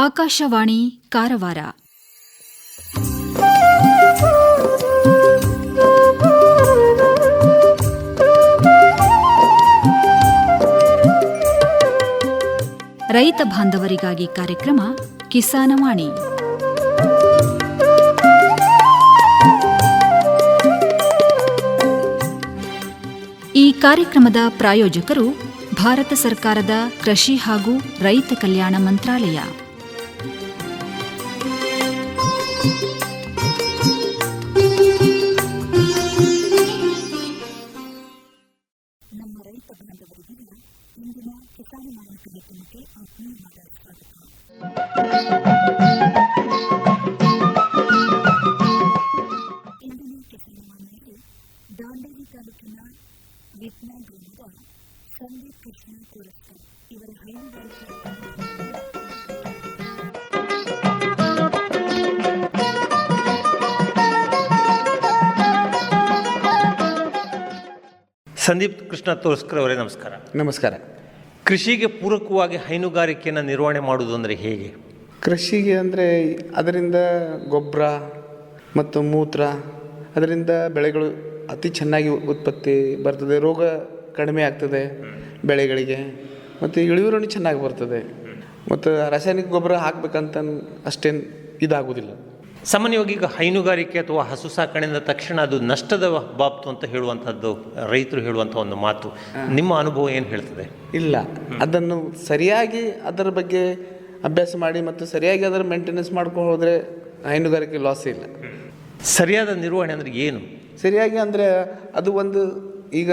ಆಕಾಶವಾಣಿ ಕಾರವಾರ. ರೈತ ಬಾಂಧವರಿಗಾಗಿ ಕಾರ್ಯಕ್ರಮ ಕಿಸಾನವಾಣಿ. ಈ ಕಾರ್ಯಕ್ರಮದ ಪ್ರಾಯೋಜಕರು ಭಾರತ ಸರ್ಕಾರದ ಕೃಷಿ ಹಾಗೂ ರೈತ ಕಲ್ಯಾಣ ಮಂತ್ರಾಲಯ. ನಮ್ಮ ರೈತ ಬಾಂಧವರಿಗೆಲ್ಲ ಇಂದಿನ ಕಿಸಾನವಾಣಿ ಕಾರ್ಯಕ್ರಮಕ್ಕೆ ಆತ್ಮೀಯವಾದ ಸ್ವಾಗತ. ಇಂದಿನ ಕಿಸಾನವಾಣಿಯಲ್ಲಿ ದಾಂಡೇಲಿ ತಾಲೂಕಿನ ವಿಟ್ನಾಳ್ಳಿರುವ ಸಂದೀಪ್ ಕೃಷ್ಣ ತೋರಸ್ಕರ್ ಇವರ ಹೈನುಗಾರಿಕೆ. ಸಂದೀಪ್ ಕೃಷ್ಣ ತೋರಸ್ಕರ್ ಅವರೇ, ನಮಸ್ಕಾರ. ನಮಸ್ಕಾರ. ಕೃಷಿಗೆ ಪೂರಕವಾಗಿ ಹೈನುಗಾರಿಕೆಯನ್ನು ನಿರ್ವಹಣೆ ಮಾಡುವುದು ಅಂದರೆ ಹೇಗೆ? ಕೃಷಿಗೆ ಅಂದರೆ ಅದರಿಂದ ಗೊಬ್ಬರ ಮತ್ತು ಮೂತ್ರ, ಅದರಿಂದ ಬೆಳೆಗಳು ಅತಿ ಚೆನ್ನಾಗಿ ಉತ್ಪತ್ತಿ ಬರ್ತದೆ, ರೋಗ ಕಡಿಮೆ ಆಗ್ತದೆ ಬೆಳೆಗಳಿಗೆ, ಮತ್ತು ಇಳುವರಿ ಚೆನ್ನಾಗಿ ಬರ್ತದೆ. ಮತ್ತು ರಾಸಾಯನಿಕ ಗೊಬ್ಬರ ಹಾಕಬೇಕಂತ ಅಷ್ಟೇನು ಇದಾಗೋದಿಲ್ಲ. ಸಾಮಾನ್ಯವಾಗಿ ಈಗ ಹೈನುಗಾರಿಕೆ ಅಥವಾ ಹಸು ಸಾಕಣೆಯಿಂದ ತಕ್ಷಣ ಅದು ನಷ್ಟದ ಬಾಬ್ತು ಅಂತ ಹೇಳುವಂಥದ್ದು ರೈತರು ಹೇಳುವಂಥ ಒಂದು ಮಾತು. ನಿಮ್ಮ ಅನುಭವ ಏನು ಹೇಳ್ತದೆ? ಇಲ್ಲ, ಅದನ್ನು ಸರಿಯಾಗಿ ಅದರ ಬಗ್ಗೆ ಅಭ್ಯಾಸ ಮಾಡಿ ಮತ್ತು ಸರಿಯಾಗಿ ಅದರ ಮೇಂಟೆನೆನ್ಸ್ ಮಾಡ್ಕೊಂಡು ಹೋದರೆ ಹೈನುಗಾರಿಕೆ ಲಾಸ್ ಇಲ್ಲ. ಸರಿಯಾದ ನಿರ್ವಹಣೆ ಅಂದರೆ ಏನು? ಸರಿಯಾಗಿ ಅಂದರೆ ಅದು ಒಂದು, ಈಗ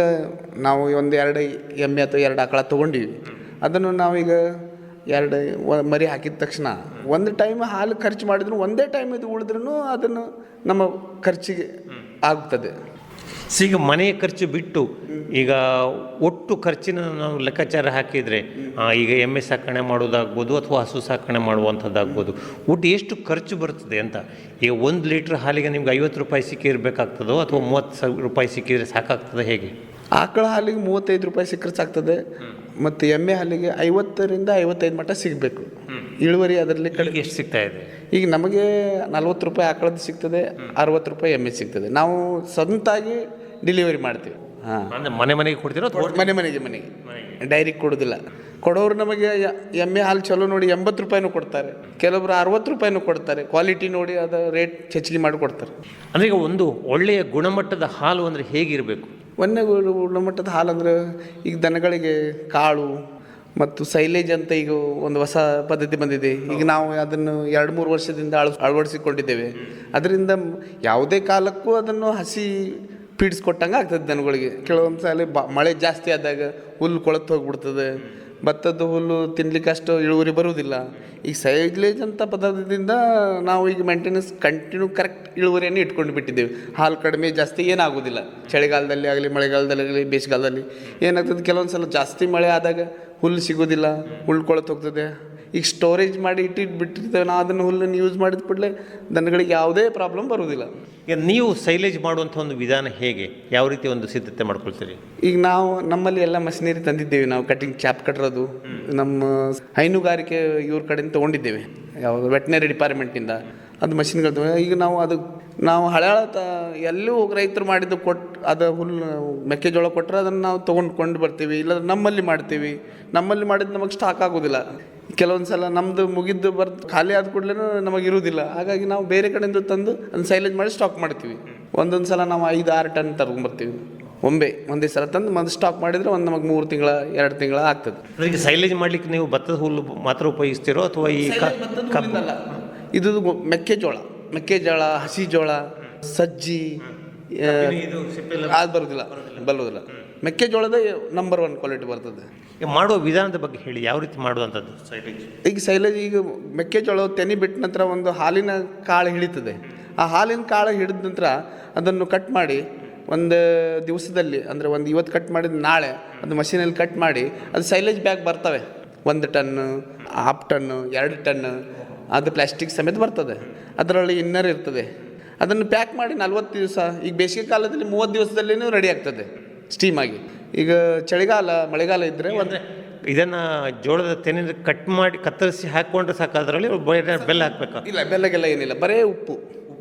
ನಾವು ಒಂದು 2 ಎಮ್ಮೆ ಅಥವಾ 2 ಆಕಳ ತೊಗೊಂಡಿವಿ, ಅದನ್ನು ನಾವೀಗ 2 ಮರಿ ಹಾಕಿದ ತಕ್ಷಣ ಒಂದು ಟೈಮ್ ಹಾಲು ಖರ್ಚು ಮಾಡಿದ್ರು, ಒಂದೇ ಟೈಮ್ ಇದು ಉಳಿದ್ರೂ ಅದನ್ನು ನಮ್ಮ ಖರ್ಚಿಗೆ ಆಗ್ತದೆ. ಈಗ ಮನೆಯ ಖರ್ಚು ಬಿಟ್ಟು ಈಗ ಒಟ್ಟು ಖರ್ಚಿನ ನಾವು ಲೆಕ್ಕಾಚಾರ ಹಾಕಿದರೆ ಈಗ ಎಮ್ಮೆ ಸಾಕಣೆ ಮಾಡೋದಾಗ್ಬೋದು ಅಥವಾ ಹಸು ಸಾಕಣೆ ಮಾಡುವಂಥದ್ದಾಗ್ಬೋದು, ಒಟ್ಟು ಎಷ್ಟು ಖರ್ಚು ಬರ್ತದೆ ಅಂತ. ಈಗ 1 ಲೀಟ್ರ್ ಹಾಲಿಗೆ ನಿಮ್ಗೆ 50 ರೂಪಾಯಿ ಸಿಕ್ಕಿರಬೇಕಾಗ್ತದೋ ಅಥವಾ 30 ರೂಪಾಯಿ ಸಿಕ್ಕಿದ್ರೆ ಸಾಕಾಗ್ತದೆ? ಹೇಗೆ? ಆಕಳ ಹಾಲಿಗೆ 35 ರೂಪಾಯಿ ಸಿಕ್ಕರೆ ಸಾಕ್ತದೆ, ಮತ್ತು ಎಮ್ಮೆ ಹಾಲಿಗೆ 50ರಿಂದ 55 ಮಟ್ಟ ಸಿಗಬೇಕು ಇಳುವರಿ. ಅದರಲ್ಲಿ ಕಡೆಗೆ ಎಷ್ಟು ಸಿಗ್ತಾ ಇದೆ? ಈಗ ನಮಗೆ 40 ರೂಪಾಯಿ ಆಕಳದ್ದು ಸಿಗ್ತದೆ, 60 ರೂಪಾಯಿ ಎಮ್ಮೆ ಸಿಗ್ತದೆ. ನಾವು ಸ್ವಂತಾಗಿ ಡೆಲಿವರಿ ಮಾಡ್ತೀವಿ. ಅಂದರೆ ಮನೆಗೆ ಕೊಡ್ತೀರೋ? ಮನೆಗೆ ಡೈರಿಗೆ ಕೊಡೋದಿಲ್ಲ. ಕೊಡೋರು ನಮಗೆ ಎಮ್ಮೆ ಹಾಲು ಚಲೋ ನೋಡಿ 80 ರೂಪಾಯಿನೂ ಕೊಡ್ತಾರೆ, ಕೆಲವೊಬ್ರು 60 ರೂಪಾಯಿನೂ ಕೊಡ್ತಾರೆ. ಕ್ವಾಲಿಟಿ ನೋಡಿ ಅದು ರೇಟ್ ಹೆಚ್ಚಿಗೆ ಮಾಡಿ ಕೊಡ್ತಾರೆ. ಅಂದರೆ ಈಗ ಒಂದು ಒಳ್ಳೆಯ ಗುಣಮಟ್ಟದ ಹಾಲು ಅಂದರೆ ಹೇಗಿರಬೇಕು? ಒಂದೇ ಗುಣಮಟ್ಟದ ಹಾಲು ಅಂದರೆ ಈಗ ದನಗಳಿಗೆ ಕಾಳು ಮತ್ತು ಸೈಲೇಜ್ ಅಂತ ಈಗ ಒಂದು ಹೊಸ ಪದ್ಧತಿ ಬಂದಿದೆ. ಈಗ ನಾವು ಅದನ್ನು 2-3 ವರ್ಷದಿಂದ ಅಳವಡಿಸಿಕೊಂಡಿದ್ದೇವೆ. ಅದರಿಂದ ಯಾವುದೇ ಕಾಲಕ್ಕೂ ಅದನ್ನು ಹಸಿ ಫೀಡ್ಸ್ ಕೊಟ್ಟಂಗೆ ಆಗ್ತದೆ ದನಗಳಿಗೆ. ಕೆಲವೊಂದು ಸಲ ಮಳೆ ಜಾಸ್ತಿ ಆದಾಗ ಹುಲ್ಲು ಕೊಳತು ಹೋಗಿಬಿಡ್ತದೆ, ಭತ್ತದ ಹುಲ್ಲು ತಿನ್ಲಿಕ್ಕೆ ಅಷ್ಟು ಇಳುವರಿ ಬರುವುದಿಲ್ಲ. ಈಗ ಸೈಲೇಜ್ ಅಂತ ಪದಾರ್ಥದಿಂದ ನಾವು ಈಗ ಮೇಂಟೆನೆನ್ಸ್ ಕಂಟಿನ್ಯೂ ಕರೆಕ್ಟ್ ಇಳುವರಿಯನ್ನು ಇಟ್ಕೊಂಡು ಬಿಟ್ಟಿದ್ದೇವೆ. ಹಾಲು ಕಡಿಮೆ ಜಾಸ್ತಿ ಏನಾಗೋದಿಲ್ಲ. ಚಳಿಗಾಲದಲ್ಲಿ ಆಗಲಿ, ಮಳೆಗಾಲದಲ್ಲಿ ಆಗಲಿ, ಬೇಸಿಗೆಗಾಲದಲ್ಲಿ ಏನಾಗ್ತದೆ, ಕೆಲವೊಂದು ಸಲ ಜಾಸ್ತಿ ಮಳೆ ಆದಾಗ ಹುಲ್ಲು ಸಿಗೋದಿಲ್ಲ, ಹುಲ್ಲು ಕೊಳತು ಹೋಗ್ತದೆ. ಈಗ ಸ್ಟೋರೇಜ್ ಮಾಡಿ ಬಿಟ್ಟಿರ್ತೇವೆ ನಾವು, ಅದನ್ನು ಹುಲ್ಲನ್ನು ಯೂಸ್ ಮಾಡಿದ ಕೂಡಲೇ ದನಗಳಿಗೆ ಯಾವುದೇ ಪ್ರಾಬ್ಲಮ್ ಬರುವುದಿಲ್ಲ. ಈಗ ನೀವು ಸೈಲೇಜ್ ಮಾಡುವಂಥ ಒಂದು ವಿಧಾನ ಹೇಗೆ, ಯಾವ ರೀತಿ ಒಂದು ಸಿದ್ಧತೆ ಮಾಡ್ಕೊಳ್ತೀರಿ? ಈಗ ನಾವು ನಮ್ಮಲ್ಲಿ ಎಲ್ಲ ಮಷಿನರಿ ತಂದಿದ್ದೇವೆ. ನಾವು ಕಟಿಂಗ್ ಚಾಪ್ ಕಟ್ಟರೋದು ನಮ್ಮ ಹೈನುಗಾರಿಕೆ ಇವ್ರ ಕಡೆಯಿಂದ ತೊಗೊಂಡಿದ್ದೇವೆ, ಯಾವುದು ವೆಟನರಿ ಡಿಪಾರ್ಟ್ಮೆಂಟಿಂದ. ಅದು ಮಷಿನ್ಗಳು ಈಗ ನಾವು ಹಳೆ ಎಲ್ಲೂ ರೈತರು ಮಾಡಿದ್ದು ಅದು ಹುಲ್ಲು ಮೆಕ್ಕೆಜೋಳ ಕೊಟ್ಟರೆ ಅದನ್ನು ನಾವು ತೊಗೊಂಡು ಬರ್ತೀವಿ, ಇಲ್ಲ ನಮ್ಮಲ್ಲಿ ಮಾಡ್ತೀವಿ. ನಮ್ಮಲ್ಲಿ ಮಾಡಿದ್ದು ನಮಗೆ ಸ್ಟಾಕ್ ಆಗೋದಿಲ್ಲ. ಕೆಲವೊಂದು ಸಲ ನಮ್ಮದು ಮುಗಿದ್ದು ಖಾಲಿ ಆದ ಕೂಡಲೇ ನಮಗೆ ಇರುವುದಿಲ್ಲ. ಹಾಗಾಗಿ ನಾವು ಬೇರೆ ಕಡೆಯಿಂದ ತಂದು ಅದನ್ನು ಸೈಲೇಜ್ ಮಾಡಿ ಸ್ಟಾಕ್ ಮಾಡ್ತೀವಿ. ಒಂದೊಂದು ಸಲ ನಾವು 5-6 ಟನ್ ತಗೊಂಡ್ಬರ್ತೀವಿ. ಒಂದೇ ಸಲ ತಂದು ಒಂದು ಸ್ಟಾಕ್ ಮಾಡಿದರೆ ಒಂದು ನಮಗೆ 3 ತಿಂಗಳ 2 ತಿಂಗಳ ಆಗ್ತದೆ. ಈಗ ಸೈಲೇಜ್ ಮಾಡಲಿಕ್ಕೆ ನೀವು ಭತ್ತದ ಹುಲ್ಲು ಮಾತ್ರ ಉಪಯೋಗಿಸ್ತೀರೋ ಅಥವಾ ಈ ಇದು ಮೆಕ್ಕೆಜೋಳ, ಹಸಿ ಜೋಳ, ಸಜ್ಜಿ ಅದು ಬರೋದಿಲ್ಲ. ಮೆಕ್ಕೆಜೋಳದ ನಂಬರ್ 1 ಕ್ವಾಲಿಟಿ ಬರ್ತದೆ. ಮಾಡುವ ವಿಧಾನದ ಬಗ್ಗೆ ಹೇಳಿ, ಯಾವ ರೀತಿ ಮಾಡುವಂಥದ್ದು ಸೈಲೇಜ್? ಈಗ ಸೈಲೇಜ್, ಈಗ ಮೆಕ್ಕೆಜೋಳ ತೆನಿ ಬಿಟ್ಟ ನಂತರ ಒಂದು ಹಾಲಿನ ಕಾಳು ಹಿಡಿತದೆ. ಆ ಹಾಲಿನ ಕಾಳು ಹಿಡಿದ ನಂತರ ಅದನ್ನು ಕಟ್ ಮಾಡಿ ಒಂದು ದಿವಸದಲ್ಲಿ, ಅಂದರೆ ಇವತ್ತು ಕಟ್ ಮಾಡಿದ ನಾಳೆ ಅದು ಮಷೀನಲ್ಲಿ ಕಟ್ ಮಾಡಿ ಅದು ಸೈಲೇಜ್ ಬ್ಯಾಗ್ ಬರ್ತವೆ. 1 ಟನ್ನು, 1/2 ಟನ್ನು, 2 ಟನ್ನು, ಅದು ಪ್ಲಾಸ್ಟಿಕ್ ಸಮೇತ ಬರ್ತದೆ. ಅದರಲ್ಲಿ ಇನ್ನರ್ ಇರ್ತದೆ. ಅದನ್ನು ಪ್ಯಾಕ್ ಮಾಡಿ 40 ದಿವಸ, ಈಗ ಬೇಸಿಗೆ ಕಾಲದಲ್ಲಿ 30 ದಿವಸದಲ್ಲೇ ರೆಡಿ ಆಗ್ತದೆ ಸ್ಟೀಮಾಗಿ. ಈಗ ಚಳಿಗಾಲ ಮಳೆಗಾಲ ಇದ್ದರೆ ಇದನ್ನು ಜೋಳದ ತೆನೆನ ಕತ್ತರಿಸಿ ಹಾಕ್ಕೊಂಡ್ರೆ ಸಾಕು, ಅದರಲ್ಲಿ ಬೆಲ್ಲ ಹಾಕ್ಬೇಕಾ? ಇಲ್ಲ, ಬೆಲ್ಲಗೆಲ್ಲ ಏನಿಲ್ಲ, ಬರೇ ಉಪ್ಪು.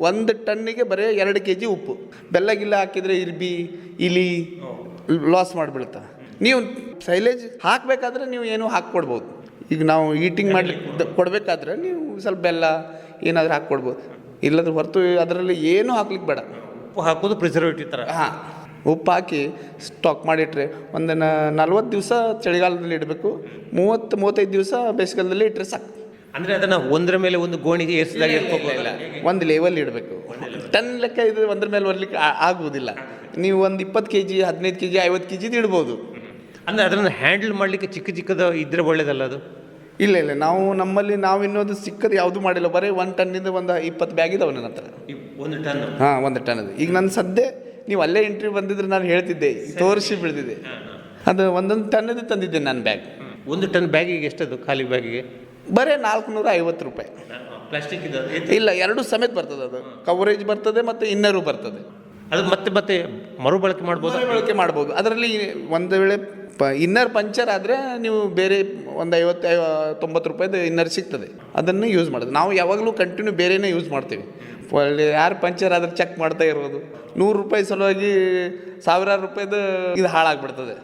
1 ಟನ್ನಿಗೆ ಬರೀ 2 kg ಉಪ್ಪು. ಬೆಲ್ಲಗಿಲ್ಲ ಹಾಕಿದರೆ ಇಲಿ ಲಾಸ್ ಮಾಡಿಬಿಡುತ್ತೆ. ನೀವು ಸೈಲೇಜ್ ಹಾಕಬೇಕಾದ್ರೆ ನೀವು ಏನೂ ಹಾಕ್ಕೊಡ್ಬೋದು. ಈಗ ನಾವು ಈಟಿಂಗ್ ಮಾಡ್ಲಿಕ್ಕೆ ಕೊಡಬೇಕಾದ್ರೆ ನೀವು ಸ್ವಲ್ಪ ಬೆಲ್ಲ ಏನಾದರೂ ಹಾಕ್ಕೊಡ್ಬೋದು. ಇಲ್ಲದ್ರ ಹೊರತು ಅದರಲ್ಲಿ ಏನೂ ಹಾಕ್ಲಿಕ್ಕೆ ಬೇಡ. ಉಪ್ಪು ಹಾಕೋದು ಪ್ರಿಸರ್ವೇಟಿವ್ ಥರ. ಹಾಂ, ಉಪ್ಪು ಹಾಕಿ ಸ್ಟಾಕ್ ಮಾಡಿಟ್ರೆ ಒಂದು 40 ದಿವಸ ಚಳಿಗಾಲದಲ್ಲಿ ಇಡಬೇಕು, 30-35 ದಿವಸ ಬೇಸಿಗೆಗಾಲದಲ್ಲಿ ಇಟ್ಟರೆ ಸಾಕು. ಅಂದರೆ ಅದನ್ನು ಒಂದರ ಮೇಲೆ ಒಂದು ಗೋಣಿಗೆ ಏರಿಸಿದಾಗ ಇಲ್ಲ, ಒಂದು ಲೆವೆಲ್ ಇಡಬೇಕು. ಟನ್ ಲೆಕ್ಕ ಇದು ಒಂದ್ರ ಮೇಲೆ ಬರ್ಲಿಕ್ಕೆ ಆಗುವುದಿಲ್ಲ. ನೀವು ಒಂದು 20 kg 15 kg 50 kg ಇಡ್ಬೋದು. ಅಂದರೆ ಅದನ್ನು ಹ್ಯಾಂಡಲ್ ಮಾಡಲಿಕ್ಕೆ ಚಿಕ್ಕದ ಇದ್ರೆ ಒಳ್ಳೇದಲ್ಲ ಅದು? ಇಲ್ಲ, ನಮ್ಮಲ್ಲಿ ನಾವು ಇನ್ನೊಂದು ಸಿಕ್ಕದು ಯಾವುದು ಮಾಡಿಲ್ಲ. ಬರೀ 1 ಟನ್ನಿಂದ ಒಂದು 20 ಬ್ಯಾಗ್ ಇದಾವೆ ನನ್ನ ಹತ್ರ. 1 ಟನ್? ಹಾಂ, 1 ಟನ್. ಈಗ ನನ್ನ ಸದ್ಯ ನೀವು ಅಲ್ಲೇ ಎಂಟ್ರಿ ಬಂದಿದ್ರೆ ನಾನು ಹೇಳ್ತಿದ್ದೆ, ತೋರಿಸಿ ಬಿಡ್ತಿದ್ದೆ. ಅದು 1 ಟನ್ನದು ತಂದಿದ್ದೆ ನಾನು ಬ್ಯಾಗ್. 1 ಟನ್ ಬ್ಯಾಗಿಗೆ ಎಷ್ಟದು? ಖಾಲಿ ಬ್ಯಾಗಿಗೆ ಬರೀ 450 ರೂಪಾಯಿ. ಪ್ಲಾಸ್ಟಿಕ್ ಇಲ್ಲ, 2 ಸಮೇತ ಬರ್ತದೆ. ಅದು ಕವರೇಜ್ ಬರ್ತದೆ ಮತ್ತು ಇನ್ನರು ಬರ್ತದೆ. ಅದು ಮತ್ತೆ ಮರುಬಳಕೆ ಮಾಡ್ಬೋದು. ಅದರಲ್ಲಿ ಒಂದು ವೇಳೆ ಇನ್ನರ್ ಪಂಚರ್ ಆದರೆ ನೀವು ಬೇರೆ ಒಂದು 50-90 ರೂಪಾಯಿದು ಇನ್ನರ್ ಸಿಗ್ತದೆ, ಅದನ್ನು ಯೂಸ್ ಮಾಡೋದು. ನಾವು ಯಾವಾಗಲೂ ಕಂಟಿನ್ಯೂ ಬೇರೆನೇ ಯೂಸ್ ಮಾಡ್ತೀವಿ. ಯಾರು ಪಂಚರ್ ಆದ್ರೆ ಚೆಕ್ ಮಾಡ್ತಾ ಇರ್ಬೋದು. 100 ರೂಪಾಯಿ ಸಲುವಾಗಿ ಸಾವಿರಾರು ರೂಪಾಯಿದು ಇದು ಹಾಳಾಗ್ಬಿಡ್ತದೆ.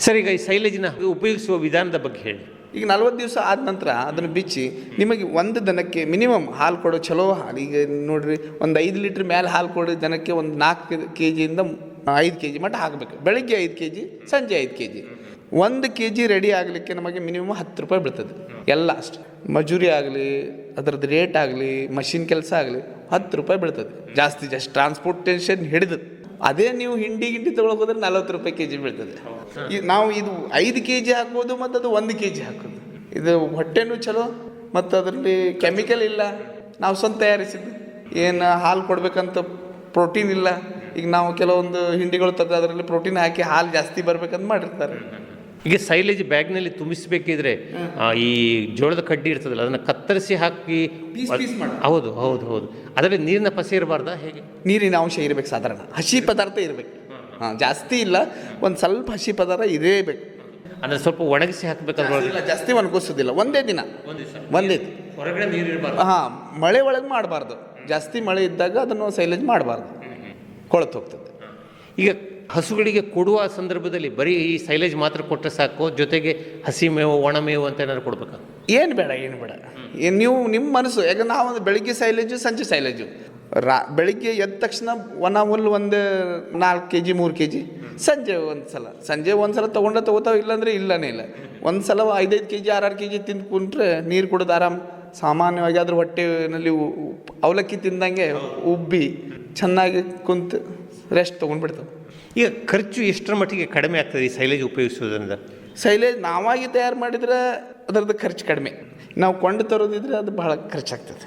ಸರ್, ಈಗ ಈ ಸೈಲೇಜಿನ ಉಪಯೋಗಿಸುವ ವಿಧಾನದ ಬಗ್ಗೆ ಹೇಳಿ. ಈಗ 40 ದಿವಸ ಆದ ನಂತರ ಅದನ್ನು ಬಿಚ್ಚಿ ನಿಮಗೆ ಒಂದು ದನಕ್ಕೆ ಮಿನಿಮಮ್ ಹಾಲು ಕೊಡೋ ಚಲೋ ಹಾಲು. ಈಗ ನೋಡಿರಿ, ಒಂದು 5 ಲೀಟ್ರ್ ಮೇಲೆ ಹಾಲು ಕೊಡೋ ದನಕ್ಕೆ ಒಂದು 4 kg-ಯಿಂದ 5 kg ಮಟ್ಟ ಹಾಕಬೇಕು. ಬೆಳಗ್ಗೆ 5 kg, ಸಂಜೆ 5 kg. 1 kg ರೆಡಿ ಆಗಲಿಕ್ಕೆ ನಮಗೆ ಮಿನಿಮಮ್ 10 ರೂಪಾಯಿ ಬೀಳ್ತದೆ. ಎಲ್ಲ ಅಷ್ಟು ಮಜೂರಿ ಆಗಲಿ, ಅದರದ್ದು ರೇಟ್ ಆಗಲಿ, ಮಷಿನ್ ಕೆಲಸ ಆಗಲಿ 10 ರೂಪಾಯಿ ಬೀಳ್ತದೆ. ಜಾಸ್ತಿ ಟ್ರಾನ್ಸ್ಪೋರ್ಟೇಷನ್ ಹಿಡಿದು. ಅದೇ ನೀವು ಹಿಂಡಿ ತೊಗೊಳಕ್ಕೆ ಹೋದ್ರೆ 40 ರೂಪಾಯಿ kg ಬೀಳ್ತದೆ. ನಾವು ಇದು 5 kg ಹಾಕ್ಬೋದು ಮತ್ತು ಅದು 1 kg ಹಾಕೋದು. ಇದು ಹೊಟ್ಟೆನೂ ಚಲೋ ಮತ್ತು ಅದರಲ್ಲಿ ಕೆಮಿಕಲ್ ಇಲ್ಲ. ನಾವು ಸ್ವಂತ ತಯಾರಿಸಿದ್ದು. ಏನು ಹಾಲು ಕೊಡಬೇಕಂತ ಪ್ರೋಟೀನ್ ಇಲ್ಲ. ಈಗ ನಾವು ಕೆಲವೊಂದು ಹಿಂಡಿಗಳು ತೆಗೆದು ಅದರಲ್ಲಿ ಪ್ರೋಟೀನ್ ಹಾಕಿ ಹಾಲು ಜಾಸ್ತಿ ಬರ್ಬೇಕಂತ ಮಾಡಿರ್ತಾರೆ. ಈಗ ಸೈಲೇಜ್ ಬ್ಯಾಗ್ನಲ್ಲಿ ತುಂಬಿಸಬೇಕಿದ್ರೆ ಈ ಜೋಳದ ಕಡ್ಡಿ ಇರ್ತದಲ್ಲ, ಅದನ್ನು ಕತ್ತರಿಸಿ ಹಾಕಿ ಹೌದು. ಅದರಲ್ಲಿ ನೀರಿನ ಪಸೆ ಇರಬಾರ್ದಾ? ಹೇಗೆ? ನೀರಿನ ಅಂಶ ಇರಬೇಕು. ಸಾಧಾರಣ ಹಸಿ ಪದಾರ್ಥ ಇರಬೇಕು. ಹಾಂ, ಜಾಸ್ತಿ ಇಲ್ಲ, ಒಂದು ಸ್ವಲ್ಪ ಹಸಿ ಪದಾರ್ಥ ಇರಬೇಕು. ಅಂದರೆ ಸ್ವಲ್ಪ ಒಣಗಿಸಿ ಹಾಕಬೇಕಾದ್ರೆ ಇಲ್ಲ, ಜಾಸ್ತಿ ಒಣಗಿಸೋದಿಲ್ಲ. ಒಂದೇ ದಿನ ಹೊರಗಡೆ ನೀರು ಇರಬಾರ್ದು. ಹಾಂ, ಮಳೆ ಒಳಗೆ ಮಾಡಬಾರ್ದು. ಜಾಸ್ತಿ ಮಳೆ ಇದ್ದಾಗ ಅದನ್ನು ಸೈಲೇಜ್ ಮಾಡಬಾರ್ದು, ಕೊಳತು ಹೋಗ್ತದೆ. ಈಗ ಹಸುಗಳಿಗೆ ಕೊಡುವ ಸಂದರ್ಭದಲ್ಲಿ ಬರೀ ಈ ಸೈಲೇಜ್ ಮಾತ್ರ ಕೊಟ್ಟರೆ ಸಾಕು, ಜೊತೆಗೆ ಹಸಿ ಮೇವು, ಒಣ ಮೇವು ಅಂತ ಏನಾದ್ರು ಕೊಡ್ಬೇಕಾ? ಏನು ಬೇಡ. ನೀವು ನಿಮ್ಮ ಮನಸ್ಸು. ಯಾಕಂದ್ರೆ ನಾವು ಬೆಳಿಗ್ಗೆ ಸೈಲೇಜು, ಸಂಜೆ ಸೈಲೇಜು. ಬೆಳಿಗ್ಗೆ ಎದ್ದ ತಕ್ಷಣ ಒಣ ಹುಲ್ಲು ಒಂದು 4 kg 3 kg, ಸಂಜೆ ಒಂದು ಸಲ ತೊಗೋತಾವೆ. ಇಲ್ಲಾಂದರೆ ಇಲ್ಲನೇ ಇಲ್ಲ. ಒಂದು ಸಲ 5-5 kg 6-6 kg ತಿಂದು ಕುಂಟ್ರೆ ನೀರು ಕುಡಿದು ಆರಾಮ್ ಸಾಮಾನ್ಯವಾಗಿ ಅದ್ರ ಹೊಟ್ಟೆನಲ್ಲಿ ಅವಲಕ್ಕಿ ತಿಂದಂಗೆ ಉಬ್ಬಿ ಚೆನ್ನಾಗಿ ಕುಂತು ರೆಸ್ಟ್ ತೊಗೊಂಡ್ಬಿಡ್ತಾವೆ. ಈಗ ಖರ್ಚು ಎಷ್ಟರ ಮಟ್ಟಿಗೆ ಕಡಿಮೆ ಆಗ್ತದೆ ಈ ಸೈಲೇಜ್ ಉಪಯೋಗಿಸೋದ್ರಿಂದ? ಸೈಲೇಜ್ ನಾವಾಗಿ ತಯಾರು ಮಾಡಿದರೆ ಅದರದ್ದು ಖರ್ಚು ಕಡಿಮೆ. ನಾವು ಕೊಂಡು ತರೋದಿದ್ರೆ ಅದು ಬಹಳ ಖರ್ಚಾಗ್ತದೆ.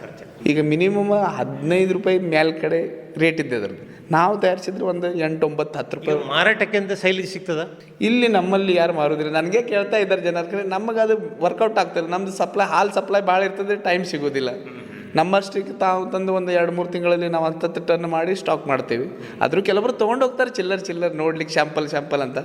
ಈಗ ಮಿನಿಮಮ್ 15 ರೂಪಾಯಿ ಮೇಲ್ಗಡೆ ರೇಟ್ ಇದೆ ಅದರದ್ದು. ನಾವು ತಯಾರಿಸಿದ್ರೆ ಒಂದು 8, 9, 10 ರೂಪಾಯಿ. ಮಾರಾಟಕ್ಕೆ ಅಂತ ಸೈಲೇಜ್ ಸಿಗ್ತದ? ಇಲ್ಲಿ ನಮ್ಮಲ್ಲಿ ಯಾರು ಮಾರೋದಿಲ್ಲ. ನನಗೆ ಕೇಳ್ತಾ ಇದ್ದಾರೆ ಜನರು, ನಮಗೆ ಅದು ವರ್ಕೌಟ್ ಆಗ್ತದೆ. ನಮ್ಮದು ಹಾಲು ಸಪ್ಲೈ ಭಾಳ ಇರ್ತದೆ, ಟೈಮ್ ಸಿಗೋದಿಲ್ಲ. ನಮ್ಮಷ್ಟಕ್ಕೆ ತಾವು ತಂದು ಒಂದು 2-3 ತಿಂಗಳಲ್ಲಿ ನಾವು 10 ಟನ್ ಮಾಡಿ ಸ್ಟಾಕ್ ಮಾಡ್ತೀವಿ. ಆದರೂ ಕೆಲವರು ತೊಗೊಂಡು ಹೋಗ್ತಾರೆ ಚಿಲ್ಲರ್ ನೋಡ್ಲಿಕ್ಕೆ ಶಾಂಪಲ್ ಅಂತ.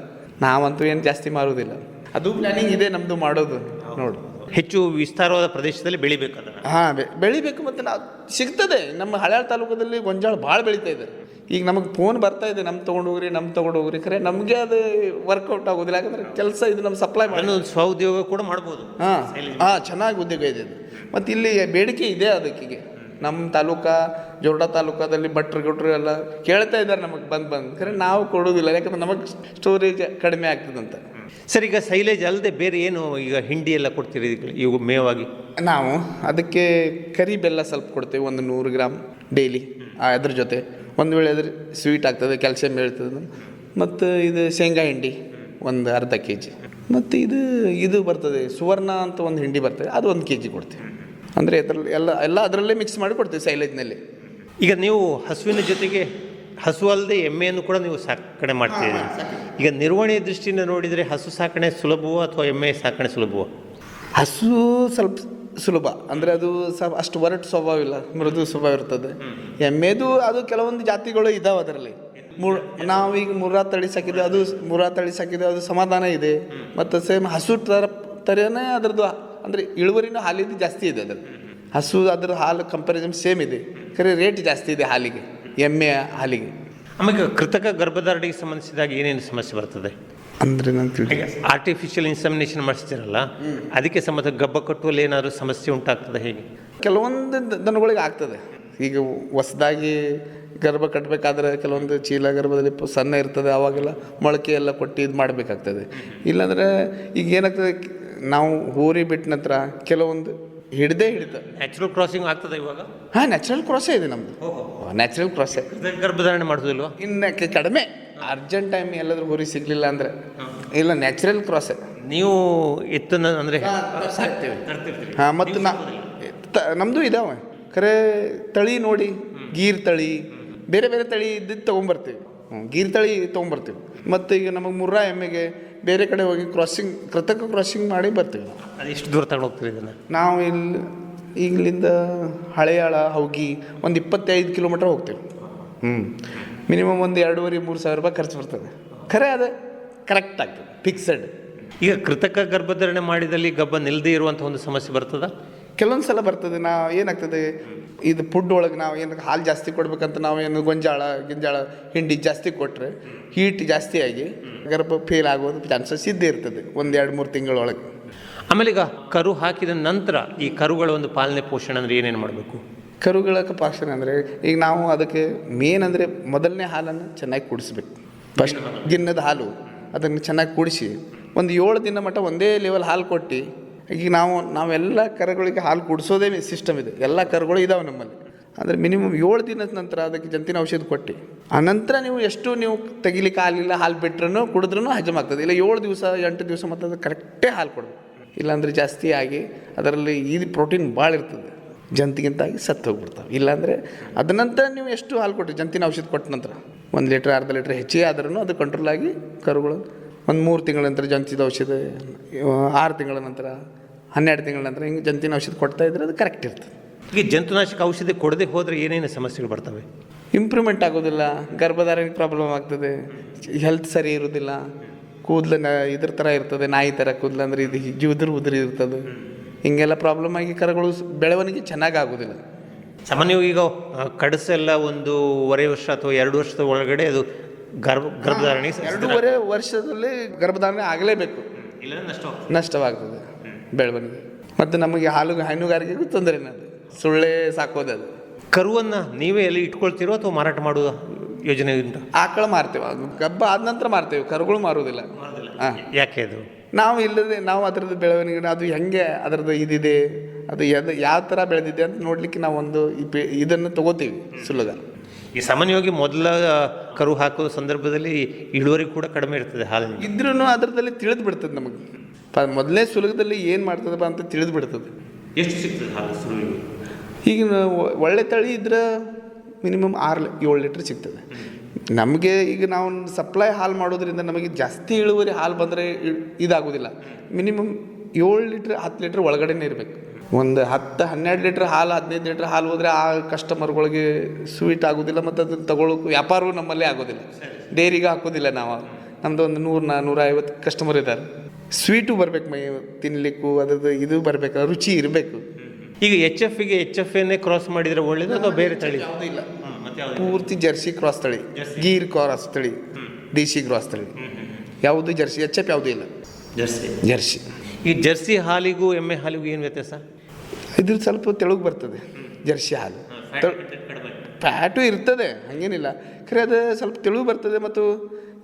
ನಾವಂತೂ ಏನು ಜಾಸ್ತಿ ಮಾರೋದಿಲ್ಲ. ಅದು ಪ್ಲಾನಿಂಗ್ ಇದೆ ನಮ್ಮದು ಮಾಡೋದು. ನೋಡು, ಹೆಚ್ಚು ವಿಸ್ತಾರವಾದ ಪ್ರದೇಶದಲ್ಲಿ ಬೆಳಿಬೇಕಲ್ಲ? ಹಾಂ, ಬೆಳಿಬೇಕು. ಮತ್ತು ನಾವು ಸಿಗ್ತದೆ. ನಮ್ಮ ಹಳ್ಯಾಳ ತಾಲೂಕದಲ್ಲಿ ಗೊಂಜಾಳ ಭಾಳ ಬೆಳೀತಾ ಇದೆ. ಈಗ ನಮಗೆ ಫೋನ್ ಬರ್ತಾ ಇದೆ, ನಮ್ಮ ತೊಗೊಂಡು ಹೋಗ್ರಿ ಖರೆ ನಮಗೆ ಅದು ವರ್ಕೌಟ್ ಆಗೋದಿಲ್ಲ. ಯಾಕಂದರೆ ಕೆಲಸ ಇದು ನಮ್ಮ ಸಪ್ಲೈ ಮಾಡಿ ಸ್ವಉದ್ಯೋಗ ಕೂಡ ಮಾಡ್ಬೋದು. ಹಾಂ, ಚೆನ್ನಾಗಿ ಉದ್ಯೋಗ ಇದೆ. ಮತ್ತು ಇಲ್ಲಿ ಬೇಡಿಕೆ ಇದೆ ಅದಕ್ಕೆ. ನಮ್ಮ ಜೋರ್ಡಾ ತಾಲೂಕಾದಲ್ಲಿ ಭಟ್ರು ಎಲ್ಲ ಕೇಳ್ತಾ ಇದ್ದಾರೆ ನಮಗೆ ಬಂದು ಖರೆ ನಾವು ಕೊಡೋದಿಲ್ಲ. ಯಾಕಂದ್ರೆ ನಮಗೆ ಸ್ಟೋರೇಜ್ ಕಡಿಮೆ ಆಗ್ತದಂತ. ಸರ್, ಈಗ ಸೈಲೇಜ್ ಅಲ್ಲದೆ ಬೇರೆ ಏನು ಈಗ ಹಿಂಡಿ ಎಲ್ಲ ಕೊಡ್ತೀರಿ ಇವು ಮೇವಾಗಿ? ನಾವು ಅದಕ್ಕೆ ಕರಿ ಬೆಲ್ಲ ಸ್ವಲ್ಪ ಕೊಡ್ತೇವೆ, ಒಂದು 100 ಗ್ರಾಮ್ ಡೈಲಿ. ಅದ್ರ ಜೊತೆ ಒಂದು ವೇಳೆ ಅದ್ರ ಸ್ವೀಟ್ ಆಗ್ತದೆ, ಕ್ಯಾಲ್ಸಿಯಂ ಹೇಳ್ತದೆ. ಮತ್ತು ಇದು ಶೇಂಗಾ ಹಿಂಡಿ ಒಂದು ಅರ್ಧ kg. ಮತ್ತು ಇದು ಬರ್ತದೆ ಸುವರ್ಣ ಅಂತ ಒಂದು ಹಿಂಡಿ ಬರ್ತದೆ, ಅದು 1 kg ಕೊಡ್ತೀವಿ. ಅಂದರೆ ಅದರಲ್ಲಿ ಎಲ್ಲ ಅದರಲ್ಲೇ ಮಿಕ್ಸ್ ಮಾಡಿ ಕೊಡ್ತೀವಿ ಸೈಲೇಜ್ನಲ್ಲಿ. ಈಗ ನೀವು ಹಸುವಿನ ಜೊತೆಗೆ ಹಸು ಅಲ್ಲದೆ ಎಮ್ಮೆಯನ್ನು ಕೂಡ ನೀವು ಸಾಕಣೆ ಮಾಡ್ತೀರಿ. ಈಗ ನಿರ್ವಹಣೆಯ ದೃಷ್ಟಿಯಿಂದ ನೋಡಿದರೆ ಹಸು ಸಾಕಣೆ ಸುಲಭವೋ ಅಥವಾ ಎಮ್ಮೆ ಸಾಕಣೆ ಸುಲಭವೋ? ಹಸು ಸ್ವಲ್ಪ ಸುಲಭ. ಅಂದರೆ ಅದು ಸ್ವಲ್ಪ ಅಷ್ಟು ಒರಟು ಸ್ವಭಾವ ಇಲ್ಲ, ಮೃದು ಸ್ವಭಾವ ಇರ್ತದೆ. ಎಮ್ಮೆದು ಅದು ಕೆಲವೊಂದು ಜಾತಿಗಳು ಇದಾವೆ ಅದರಲ್ಲಿ. ನಾವೀಗ ಮುರ್ರಾ ತಳಿ ಸಾಕಿದ್ವಿ, ಅದು ಸಮಾಧಾನ ಇದೆ. ಮತ್ತು ಸೇಮ್ ಹಸು ಥರ ಥರನೇ ಅದರದ್ದು ಅಂದರೆ ಇಳುವರಿನೂ ಹಾಲಿದ್ದು ಜಾಸ್ತಿ ಇದೆ ಅದ್ರದ್ದು. ಹಸು ಅದ್ರ ಹಾಲು ಕಂಪ್ಯಾರಿಸನ್ ಸೇಮ್ ಇದೆ, ಖರೆ ರೇಟ್ ಜಾಸ್ತಿ ಇದೆ ಹಾಲಿಗೆ, ಎಮ್ಮೆ ಹಾಲಿಗೆ. ಆಮೇಲೆ ಕೃತಕ ಗರ್ಭಧಾರಣೆಗೆ ಸಂಬಂಧಿಸಿದಾಗ ಏನೇನು ಸಮಸ್ಯೆ ಬರ್ತದೆ? ಅಂದರೆ ನಾನು ತಿಳಿ ಆರ್ಟಿಫಿಷಿಯಲ್ ಇನ್ಸಮಿನೇಷನ್ ಮಾಡಿಸ್ತಿರಲ್ಲ, ಅದಕ್ಕೆ ಸಂಬಂಧ ಗಬ್ಬ ಕಟ್ಟುವಲ್ಲಿ ಏನಾದರೂ ಸಮಸ್ಯೆ ಉಂಟಾಗ್ತದೆ ಹೇಗೆ? ಕೆಲವೊಂದು ದನಗಳಿಗೆ ಆಗ್ತದೆ. ಈಗ ಹೊಸದಾಗಿ ಗರ್ಭ ಕಟ್ಟಬೇಕಾದ್ರೆ ಕೆಲವೊಂದು ಚೀಲ ಗರ್ಭದಲ್ಲಿ ಸಣ್ಣ ಇರ್ತದೆ, ಅವಾಗೆಲ್ಲ ಮೊಳಕೆ ಎಲ್ಲ ಕೊಟ್ಟು ಇದು ಮಾಡಬೇಕಾಗ್ತದೆ. ಇಲ್ಲಾಂದರೆ ಈಗ ಏನಾಗ್ತದೆ, ನಾವು ಹೋರಿ ಬಿಟ್ಟ ನಂತರ ಕೆಲವೊಂದು ಹಿಡ್ದೆ ನ್ಯಾಚುರಲ್ ಕ್ರಾಸಿಂಗ್ ಆಗ್ತದೆ ಇವಾಗ? ಹಾಂ, ನ್ಯಾಚುರಲ್ ಕ್ರಾಸೇ ಇದೆ ನಮ್ಮದು, ನ್ಯಾಚುರಲ್ ಕ್ರಾಸೇ. ಗರ್ಭಧಾರಣೆ ಮಾಡೋದಿಲ್ವಾ? ಇನ್ನು ಕಡಿಮೆ ಅರ್ಜೆಂಟ್ ಟೈಮ್ ಎಲ್ಲಾದ್ರೂ ಹೋರಿ ಸಿಗಲಿಲ್ಲ ಅಂದರೆ ಇಲ್ಲ, ನ್ಯಾಚುರಲ್ ಕ್ರಾಸೇ. ನೀವು ಎತ್ತನ್ನು ಅಂದರೆ ಸಾಕ್ತೀವಿ. ಹಾಂ, ಮತ್ತು ನಮ್ಮದು ಇದಾವೆ ಖರೆ ತಳಿ ನೋಡಿ, ಗೀರ್ ತಳಿ ಬೇರೆ ಬೇರೆ ತಳಿ ಇದ್ದಿದ್ದು ತೊಗೊಂಬರ್ತೀವಿ. ಗೀರ್ ತಳಿ ತೊಗೊಂಬರ್ತೀವಿ. ಮತ್ತು ಈಗ ನಮಗೆ ಮುರ್ರಾ ಎಮ್ಮೆಗೆ ಬೇರೆ ಕಡೆ ಹೋಗಿ ಕೃತಕ ಕ್ರಾಸಿಂಗ್ ಮಾಡಿ ಬರ್ತೀವಿ. ಅದು ಎಷ್ಟು ದೂರ ತಗೊಂಡು ಹೋಗ್ತೀರಿ ಇದನ್ನು? ನಾವು ಇಲ್ಲಿಂದ ಹಳೆಯಾಳ ಹೌಗಿ ಒಂದು 25 ಕಿಲೋಮೀಟ್ರ್ ಹೋಗ್ತೀವಿ. ಮಿನಿಮಮ್ ಒಂದು 2,500-3 ಸಾವಿರ ರೂಪಾಯಿ ಖರ್ಚು ಬರ್ತದೆ. ಖರೆ ಅದು ಕರೆಕ್ಟ್ ಆಗ್ತದೆ, ಫಿಕ್ಸಡ್. ಈಗ ಕೃತಕ ಗರ್ಭಧಾರಣೆ ಮಾಡಿದಲ್ಲಿ ಗಬ್ಬ ನಿಲ್ಲದೇ ಇರುವಂಥ ಒಂದು ಸಮಸ್ಯೆ ಬರ್ತದ? ಕೆಲವೊಂದು ಸಲ ಬರ್ತದೆ. ನಾವು ಏನಾಗ್ತದೆ, ಇದು ಫುಡ್ ಒಳಗೆ ನಾವು ಏನು ಹಾಲು ಜಾಸ್ತಿ ಕೊಡ್ಬೇಕಂತ ನಾವು ಏನು ಗಿಂಜಾಳ ಹಿಂಡಿ ಜಾಸ್ತಿ ಕೊಟ್ಟರೆ ಹೀಟ್ ಜಾಸ್ತಿ ಆಗಿ ಗರ್ಭ ಫೇಲ್ ಆಗೋದು ಚಾನ್ಸಸ್ ಇದ್ದೇ ಇರ್ತದೆ 1-2-3 ತಿಂಗಳೊಳಗೆ. ಆಮೇಲೆ ಈಗ ಕರು ಹಾಕಿದ ನಂತರ ಈ ಕರುಗಳ ಒಂದು ಪಾಲನೆ ಪೋಷಣೆ ಅಂದರೆ ಏನೇನು ಮಾಡಬೇಕು? ಕರುಗಳ ಪಾಲನೆ ಅಂದರೆ ಈಗ ನಾವು ಅದಕ್ಕೆ ಮೇನ್ ಅಂದರೆ ಮೊದಲನೇ ಹಾಲನ್ನು ಚೆನ್ನಾಗಿ ಕುಡಿಸ್ಬೇಕು. ಫಸ್ಟ್ ಗಿನ್ನದ ಹಾಲು ಅದನ್ನು ಚೆನ್ನಾಗಿ ಕುಡಿಸಿ ಒಂದು 7 ದಿನ ಮಟ್ಟ ಒಂದೇ ಲೆವೆಲ್ ಹಾಲು ಕೊಟ್ಟು, ಈಗ ನಾವೆಲ್ಲ ಕರುಗಳಿಗೆ ಹಾಲು ಕುಡಿಸೋದೇ ಸಿಸ್ಟಮ್ ಇದೆ, ಎಲ್ಲ ಕರುಗಳು ಇದಾವೆ ನಮ್ಮಲ್ಲಿ. ಅಂದರೆ ಮಿನಿಮಮ್ 7 ದಿನದ ನಂತರ ಅದಕ್ಕೆ ಜಂತಿನ ಔಷಧ ಕೊಟ್ಟು ಆನಂತರ ನೀವು ತೆಗಿಲಿಕ್ಕೆ ಹಾಲಿಲ್ಲ, ಹಾಲು ಬಿಟ್ರೂ ಕುಡಿದ್ರೂ ಹಜಮ್ ಆಗ್ತದೆ. ಇಲ್ಲ 7 ದಿವಸ 8 ದಿವಸ ಮತ್ತು ಅದು ಕರೆಕ್ಟೇ ಹಾಲು ಕೊಡಬೇಕು. ಇಲ್ಲಾಂದರೆ ಜಾಸ್ತಿ ಆಗಿ ಅದರಲ್ಲಿ ಇದು ಪ್ರೋಟೀನ್ ಭಾಳ ಇರ್ತದೆ, ಜಂತಿಗಿಂತಾಗಿ ಸತ್ತು ಹೋಗ್ಬಿಡ್ತಾವೆ. ಇಲ್ಲಾಂದರೆ ಅದ ನಂತರ ನೀವು ಎಷ್ಟು ಹಾಲು ಕೊಟ್ಟರೆ ಜಂತಿನ ಔಷಧ ಕೊಟ್ಟ ನಂತರ 1 ಲೀಟ್ರ್ 1/2 ಲೀಟ್ರ್ ಹೆಚ್ಚಿಗೆ ಆದ್ರೂ ಅದು ಕಂಟ್ರೋಲ್ ಆಗಿ ಕರುಗಳು ಒಂದು 3 ತಿಂಗಳ ನಂತರ ಜಂತಿದ ಔಷಧ, 6 ತಿಂಗಳ ನಂತರ 12 ತಿಂಗಳ ನಂತರ ಹಿಂಗೆ ಜಂತಿನ ಔಷಧ ಕೊಡ್ತಾ ಇದ್ರೆ ಅದು ಕರೆಕ್ಟ್ ಇರ್ತದೆ. ಈಗ ಜಂತುನಾಶಕ ಔಷಧಿ ಕೊಡದೆ ಹೋದರೆ ಏನೇನು ಸಮಸ್ಯೆಗಳು ಬರ್ತವೆ? ಇಂಪ್ರೂವ್ಮೆಂಟ್ ಆಗೋದಿಲ್ಲ, ಗರ್ಭಧಾರಣೆಗೆ ಪ್ರಾಬ್ಲಮ್ ಆಗ್ತದೆ, ಹೆಲ್ತ್ ಸರಿ ಇರೋದಿಲ್ಲ, ಕೂದಲು ಇದ್ರ ಥರ ಇರ್ತದೆ, ನಾಯಿ ಥರ ಕೂದಲು ಅಂದರೆ ಇದು ಉದುರು ಇರ್ತದೆ. ಹಿಂಗೆಲ್ಲ ಪ್ರಾಬ್ಲಮ್ ಆಗಿ ಕರುಗಳು ಬೆಳವಣಿಗೆ ಚೆನ್ನಾಗಿ ಆಗೋದಿಲ್ಲ. ಸಾಮಾನ್ಯವಾಗಿ ಈಗ ಕಡಸೆಲ್ಲ 1.5 ವರ್ಷ ಅಥವಾ 2 ವರ್ಷದ ಒಳಗಡೆ ಅದು ಗರ್ಭಧಾರಣೆ 2.5 ವರ್ಷದಲ್ಲಿ ಗರ್ಭಧಾರಣೆ ಆಗಲೇಬೇಕು, ಇಲ್ಲ ನಷ್ಟವಾಗ್ತದೆ ಬೆಳವಣಿಗೆ. ಮತ್ತು ನಮಗೆ ಹೈನುಗಾರಿಕೆಗೂ ತೊಂದರೆನೇ, ಅದು ಸುಳ್ಳೆ ಸಾಕೋದು. ಅದು ಕರುವನ್ನು ನೀವೇ ಎಲ್ಲಿ ಇಟ್ಕೊಳ್ತೀರೋ ಅಥವಾ ಮಾರಾಟ ಮಾಡುವ ಯೋಜನೆ ಉಂಟು? ಆಕಳ ಮಾರ್ತೇವೆ, ಗಬ್ಬ ಆದ ನಂತರ ಮಾರ್ತೇವೆ, ಕರುಗಳು ಮಾರುವುದಿಲ್ಲ. ಹಾಂ, ಯಾಕೆ ಅದು? ನಾವು ಅದರದ್ದು ಬೆಳವಣಿಗೆ ಅದು ಹೆಂಗೆ ಅದರದ್ದು ಇದಿದೆ, ಅದು ಯಾವ ಥರ ಬೆಳೆದಿದೆ ಅಂತ ನೋಡಲಿಕ್ಕೆ ನಾವು ಇದನ್ನು ತಗೋತೀವಿ ಸುಲಗ. ಈ ಸಾಮಾನ್ಯವಾಗಿ ಮೊದಲ ಕರು ಹಾಕೋ ಸಂದರ್ಭದಲ್ಲಿ ಇಳುವರಿ ಕೂಡ ಕಡಿಮೆ ಇರ್ತದೆ, ಹಾಲು ಇದ್ರೂ ಅದರದಲ್ಲಿ ತಿಳಿದು ಬಿಡ್ತದೆ ನಮಗೆ. ಮೊದಲನೇ ಸುಲಗದಲ್ಲಿ ಏನು ಮಾಡ್ತದಪ್ಪ ಅಂತ ತಿಳಿದು ಬಿಡ್ತದೆ. ಎಷ್ಟು ಸಿಗ್ತದೆ ಹಾಲು ಸುಲಗಿಗೆ? ಈಗ ಒಳ್ಳೆ ತಳಿ ಇದ್ರೆ ಮಿನಿಮಮ್ 6-7 ಲೀಟ್ರ್ ಸಿಗ್ತದೆ ನಮಗೆ. ಈಗ ನಾವು ಸಪ್ಲೈ ಹಾಲು ಮಾಡೋದ್ರಿಂದ ನಮಗೆ ಜಾಸ್ತಿ ಇಳುವರಿ ಹಾಲು ಬಂದರೆ ಇದಾಗೋದಿಲ್ಲ. ಮಿನಿಮಮ್ 7 ಲೀಟ್ರ್ 10 ಲೀಟ್ರ್ ಒಳಗಡೆನೇ ಇರಬೇಕು. ಒಂದು 10-12 ಲೀಟ್ರ್ ಹಾಲು 15 ಲೀಟ್ರ್ ಹಾಲು ಹೋದರೆ ಆ ಕಸ್ಟಮರ್ಗಳಿಗೆ ಸ್ವೀಟ್ ಆಗೋದಿಲ್ಲ, ಮತ್ತು ಅದನ್ನು ತಗೊಳ್ಳೋಕೆ ವ್ಯಾಪಾರವೂ ನಮ್ಮಲ್ಲೇ ಆಗೋದಿಲ್ಲ, ಡೈರಿಗೆ ಹಾಕೋದಿಲ್ಲ. ನಮ್ಮದು ಒಂದು 100-150 ಕಸ್ಟಮರ್ ಇದ್ದಾರೆ. ಸ್ವೀಟು ಬರಬೇಕು, ತಿನ್ನಲಿಕ್ಕೂ ಅದ್ರದ್ದು ಇದು ಬರಬೇಕು, ರುಚಿ ಇರಬೇಕು. ಈಗ HF ಕ್ರಾಸ್ ಮಾಡಿದರೆ ಒಳ್ಳೇದು ಅಥವಾ ಬೇರೆ ತಳಿ? ಯಾವುದೂ ಇಲ್ಲ, ಪೂರ್ತಿ ಜರ್ಸಿ ಕ್ರಾಸ್ ತಳಿ, ಗೀರ್ ಕ್ರಾಸ್ ತಳಿ, ದೇಶಿ ಕ್ರಾಸ್ ತಳಿ, ಯಾವುದು ಜರ್ಸಿ. HF ಯಾವುದೂ ಇಲ್ಲ, ಜರ್ಸಿ. ಈ ಜರ್ಸಿ ಹಾಲಿಗೂ ಎಮ್ಮೆ ಹಾಲಿಗೂ ಏನು ವ್ಯತ್ಯಾಸ? ಇದ್ರ ಸ್ವಲ್ಪ ತೆಳುಗೆ ಬರ್ತದೆ ಜರ್ಸಿ ಹಾಲು, ಫ್ಯಾಟು ಇರ್ತದೆ, ಹಾಗೇನಿಲ್ಲ. ಖರೆ ಅದು ಸ್ವಲ್ಪ ತೆಳು ಬರ್ತದೆ. ಮತ್ತು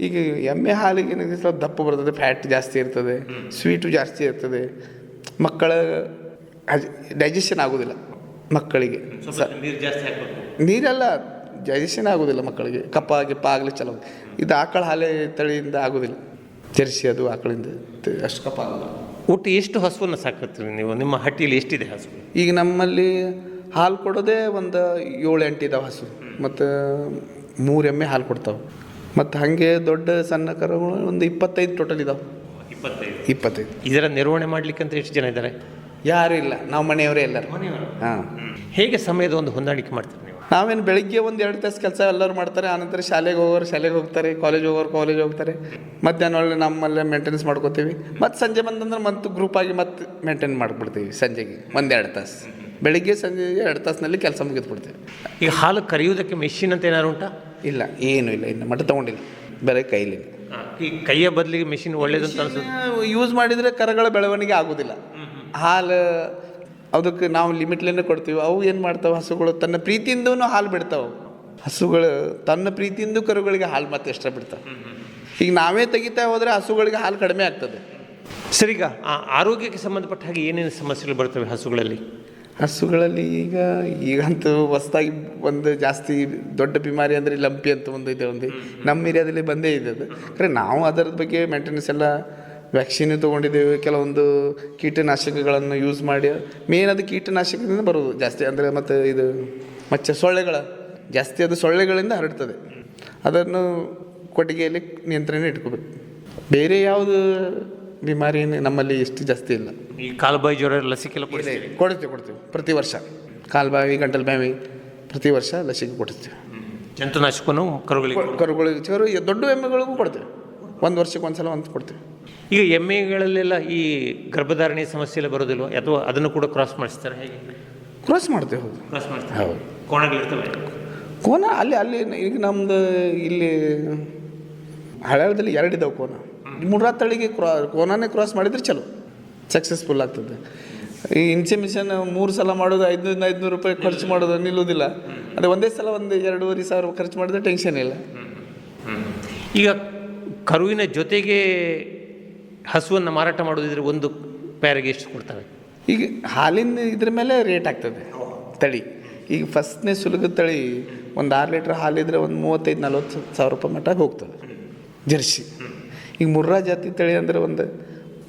ಈಗ ಎಮ್ಮೆ ಹಾಲಿಗೆ ಸ್ವಲ್ಪ ದಪ್ಪ ಬರ್ತದೆ, ಫ್ಯಾಟ್ ಜಾಸ್ತಿ ಇರ್ತದೆ, ಸ್ವೀಟು ಜಾಸ್ತಿ ಇರ್ತದೆ. ಮಕ್ಕಳ ಡೈಜೆಷನ್ ಆಗೋದಿಲ್ಲ ಮಕ್ಕಳಿಗೆ, ನೀರೆಲ್ಲ ಡೈಜೆಷನ್ ಆಗೋದಿಲ್ಲ ಮಕ್ಕಳಿಗೆ, ಗಿಪ್ಪ ಆಗಲಿ ಚಲೋ. ಇದು ಆಕಳ ಹಾಲೆ ತಳಿಯಿಂದ ಆಗೋದಿಲ್ಲ, ಜರ್ಸಿ ಅದು ಆಕಳಿಂದ ಅಷ್ಟು ಕಪ್ಪ ಆಗೋದಿಲ್ಲ. ಒಟ್ಟು ಎಷ್ಟು ಹಸುವನ್ನು ಸಾಕತ್ತೀರಿ ನೀವು? ನಿಮ್ಮ ಹಟ್ಟಿಯಲ್ಲಿ ಎಷ್ಟಿದೆ ಹಸು? ಈಗ ನಮ್ಮಲ್ಲಿ ಹಾಲು ಕೊಡೋದೇ ಒಂದು 7-8 ಇದಾವೆ ಹಸು, ಮತ್ತು 3 ಎಮ್ಮೆ ಹಾಲು ಕೊಡ್ತಾವೆ. ಮತ್ತು ಹಾಗೆ ದೊಡ್ಡ ಸಣ್ಣ ಕರುಗಳು ಒಂದು 25 ಟೋಟಲ್ ಇದಾವೆ. 25. ಇದರ ನಿರ್ವಹಣೆ ಮಾಡಲಿಕ್ಕಂತ ಎಷ್ಟು ಜನ ಇದ್ದಾರೆ? ಯಾರೂ ಇಲ್ಲ, ನಾವು ಮನೆಯವರೇ ಎಲ್ಲರೂ. ಹಾಂ. ಹೇಗೆ ಸಮಯದ ಒಂದು ಹೊಂದಾಣಿಕೆ ಮಾಡ್ತೀರಿ ನೀವು? ನಾವೇನು ಬೆಳಿಗ್ಗೆ ಒಂದು 2 ತಾಸು ಕೆಲಸ ಎಲ್ಲರೂ ಮಾಡ್ತಾರೆ, ಆನಂತರ ಶಾಲೆಗೆ ಹೋಗೋರು ಶಾಲೆಗೆ ಹೋಗ್ತಾರೆ, ಕಾಲೇಜ್ ಹೋಗೋರು ಕಾಲೇಜ್ ಹೋಗ್ತಾರೆ, ಮಧ್ಯಾಹ್ನ ಒಳ್ಳೆ ನಮ್ಮಲ್ಲೇ ಮೇಂಟೆನೆನ್ಸ್ ಮಾಡ್ಕೋತೀವಿ. ಮತ್ತು ಸಂಜೆ ಬಂದಂದ್ರೆ ಮತ್ತು ಗ್ರೂಪಾಗಿ ಮತ್ತೆ ಮೇಂಟೈನ್ ಮಾಡಿಬಿಡ್ತೀವಿ. ಸಂಜೆಗೆ 1-2 ತಾಸು, ಬೆಳಿಗ್ಗೆ ಸಂಜೆ 2 ತಾಸಿನಲ್ಲಿ ಕೆಲಸ ಮುಗಿದ್ಬಿಡ್ತೀವಿ. ಈಗ ಹಾಲು ಕರೆಯುವುದಕ್ಕೆ ಮೆಷಿನ್ ಅಂತ ಏನಾರು ಉಂಟಾ? ಇಲ್ಲ, ಏನೂ ಇಲ್ಲ, ಇನ್ನು ಮಟ್ಟ ತೊಗೊಂಡಿಲ್ಲ, ಬರೀ ಕೈಲಿ. ಈ ಕೈಯ ಬದಲಿಗೆ ಮೆಷಿನ್ ಒಳ್ಳೇದು ಅಂತ ಅನ್ಸುತ್ತೆ. ಯೂಸ್ ಮಾಡಿದರೆ ಕರುಗಳ ಬೆಳವಣಿಗೆ ಆಗೋದಿಲ್ಲ. ಹಾಲು ಅದಕ್ಕೆ ನಾವು ಲಿಮಿಟ್ಲೇನೆ ಕೊಡ್ತೀವಿ. ಅವು ಏನು ಮಾಡ್ತಾವೆ, ಹಸುಗಳು ತನ್ನ ಪ್ರೀತಿಯಿಂದೂ ಹಾಲು ಬಿಡ್ತಾವೆ. ಹಸುಗಳು ತನ್ನ ಪ್ರೀತಿಯಿಂದ ಕರುಗಳಿಗೆ ಹಾಲು ಮತ್ತೆ ಎಕ್ಸ್ಟ್ರಾ ಬಿಡ್ತಾವೆ. ಈಗ ನಾವೇ ತೆಗಿತಾ ಹೋದರೆ ಹಸುಗಳಿಗೆ ಹಾಲು ಕಡಿಮೆ ಆಗ್ತದೆ. ಸರ್, ಈಗ ಆರೋಗ್ಯಕ್ಕೆ ಸಂಬಂಧಪಟ್ಟ ಹಾಗೆ ಏನೇನು ಸಮಸ್ಯೆಗಳು ಬರ್ತವೆ ಹಸುಗಳಲ್ಲಿ? ಹಸುಗಳಲ್ಲಿ ಈಗಂತೂ ಹೊಸ್ದಾಗಿ ಒಂದು ಜಾಸ್ತಿ ದೊಡ್ಡ ಬಿಮಾರಿ ಅಂದರೆ ಲಂಪಿ ಅಂತ ಒಂದು ಇದೆ. ನಮ್ಮ ಏರಿಯಾದಲ್ಲಿ ಬಂದೇ ಇದೆ ಅದು. ಖರೆ ನಾವು ಅದರ ಬಗ್ಗೆ ಮೇಂಟೆನೆನ್ಸ್ ಎಲ್ಲ ವ್ಯಾಕ್ಸಿನ್ ತೊಗೊಂಡಿದ್ದೇವೆ. ಕೆಲವೊಂದು ಕೀಟನಾಶಕಗಳನ್ನು ಯೂಸ್ ಮಾಡಿ, ಮೇನ್ ಅದು ಕೀಟನಾಶಕದಿಂದ ಬರೋದು ಜಾಸ್ತಿ. ಅಂದರೆ ಮತ್ತು ಇದು ಸೊಳ್ಳೆಗಳ ಜಾಸ್ತಿ, ಅದು ಸೊಳ್ಳೆಗಳಿಂದ ಹರಡ್ತದೆ. ಅದನ್ನು ಕೊಟ್ಟಿಗೆಯಲ್ಲಿ ನಿಯಂತ್ರಣ ಇಟ್ಕೋಬೇಕು. ಬೇರೆ ಯಾವುದು ಬಿಮಾರಿ ನಮ್ಮಲ್ಲಿ ಎಷ್ಟು ಜಾಸ್ತಿ ಇಲ್ಲ. ಈ ಕಾಲುಬಾಯಿ ಜ್ವರ ಲಸಿಕೆ ಎಲ್ಲ ಕೊಡ್ತೀವಿ ಪ್ರತಿ ವರ್ಷ. ಕಾಲುಬಾವಿ, ಗಂಟಲು ಬಾವಿ ಪ್ರತಿ ವರ್ಷ ಲಸಿಕೆ ಕೊಡ್ತೀವಿ. ಜಂತುನಾಶಕನು ಕರುಗಳಿಗೆ ದೊಡ್ಡ ಎಮ್ಮೆಗಳಿಗೂ ಕೊಡ್ತೀವಿ. 1 ವರ್ಷಕ್ಕೆ ಒಂದ್ಸಲ ಒಂದು ಕೊಡ್ತೀವಿ. ಈಗ ಎಮ್ಮೆಗಳಲ್ಲೆಲ್ಲ ಈ ಗರ್ಭಧಾರಣೆ ಸಮಸ್ಯೆ ಎಲ್ಲ ಬರೋದಿಲ್ವ, ಅಥವಾ ಅದನ್ನು ಕೂಡ ಕ್ರಾಸ್ ಮಾಡಿಸ್ತಾರೆ? ಹೇಗೆ ಕ್ರಾಸ್ ಮಾಡ್ತೀವಿ? ಹೌದು, ಕ್ರಾಸ್ ಮಾಡ್ತಾರೆ. ಹೌದು. ಕೋಣಗಳಿರ್ತವೆ, ಕೋನ ಅಲ್ಲಿ ಈಗ ನಮ್ಮದು ಇಲ್ಲಿ ಹಳ್ಯಾಳದಲ್ಲಿ 2 ಇದಾವೆ ಕೋನ. 3 ತಳಿಗೆ ಕೋನನೇ ಕ್ರಾಸ್ ಮಾಡಿದರೆ ಚಲೋ ಸಕ್ಸಸ್ಫುಲ್ ಆಗ್ತದೆ. ಈ ಇನ್ಸಿಮಿಷನ್ 3 ಸಲ ಮಾಡೋದು 500 ರೂಪಾಯಿ ಖರ್ಚು ಮಾಡೋದು ನಿಲ್ಲೋದಿಲ್ಲ. ಅದೇ ಒಂದೇ ಸಲ 1-2,500 ಖರ್ಚು ಮಾಡಿದ್ರೆ ಟೆನ್ಷನ್ ಇಲ್ಲ. ಈಗ ಕರುವಿನ ಜೊತೆಗೆ ಹಸುವನ್ನು ಮಾರಾಟ ಮಾಡೋದಿದ್ರೆ ಒಂದು ಪ್ಯಾರಿಗೆ ಎಷ್ಟು ಕೊಡ್ತವೆ? ಈಗ ಹಾಲಿನ ಇದ್ರ ಮೇಲೆ ರೇಟ್ ಆಗ್ತದೆ ತಳಿ. ಈಗ ಫಸ್ಟ್ನೇ ಸುಲಗದ ತಳಿ ಒಂದು 6 ಲೀಟ್ರ್ ಹಾಲಿದ್ರೆ ಒಂದು 35-40 ಸಾವಿರ ರೂಪಾಯಿ ಮಟ್ಟ ಹೋಗ್ತದೆ ಜರ್ಸಿ. ಈಗ ಮುರ್ರಾ ಜಾತಿ ತಳಿ ಅಂದರೆ ಒಂದು